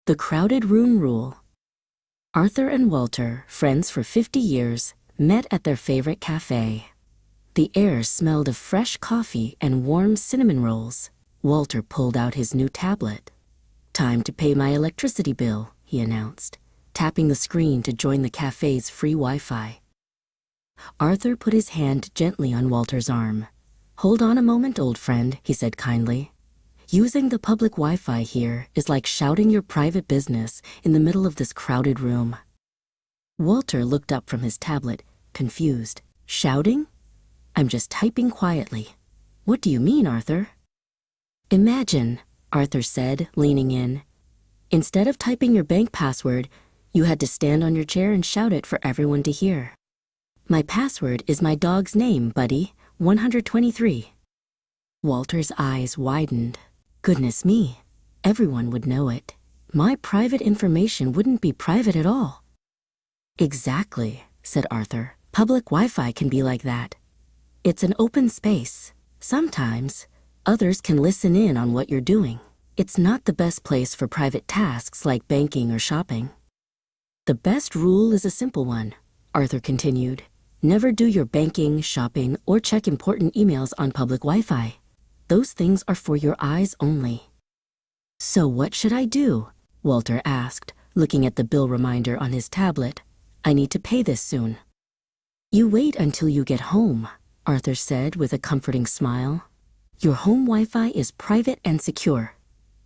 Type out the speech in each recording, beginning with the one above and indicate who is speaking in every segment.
Speaker 1: The Crowded Room Rule. Arthur and Walter, friends for 50 years, met at their favorite cafe. The air smelled of fresh coffee and warm cinnamon rolls. Walter pulled out his new tablet. "Time to pay my electricity bill," he announced, tapping the screen to join the cafe's free Wi-Fi. Arthur put his hand gently on Walter's arm. "Hold on a moment, old friend," he said kindly. "Using the public Wi-Fi here is like shouting your private business in the middle of this crowded room." Walter looked up from his tablet, confused. "Shouting? I'm just typing quietly." "What do you mean, Arthur?" "Imagine," Arthur said, leaning in. "Instead of typing your bank password, you had to stand on your chair and shout it for everyone to hear. My password is my dog's name, buddy, 123. Walter's eyes widened. Goodness me, everyone would know it. My private information wouldn't be private at all. Exactly, said Arthur. Public Wi-Fi can be like that. It's an open space. Sometimes, others can listen in on what you're doing. It's not the best place for private tasks like banking or shopping. The best rule is a simple one, Arthur continued. Never do your banking, shopping, or check important emails on public Wi-Fi. Those things are for your eyes only. So what should I do? Walter asked, looking at the bill reminder on his tablet. I need to pay this soon. You wait until you get home, Arthur said with a comforting smile. Your home Wi-Fi is private and secure.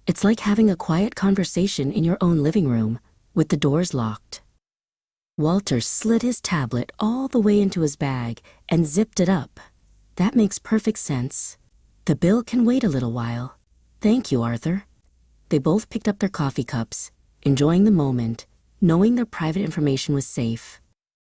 Speaker 1: It's like having a quiet conversation in your own living room, with the doors locked. Walter slid his tablet all the way into his bag and zipped it up. That makes perfect sense. The bill can wait a little while. Thank you, Arthur. They both picked up their coffee cups, enjoying the moment, knowing their private information was safe.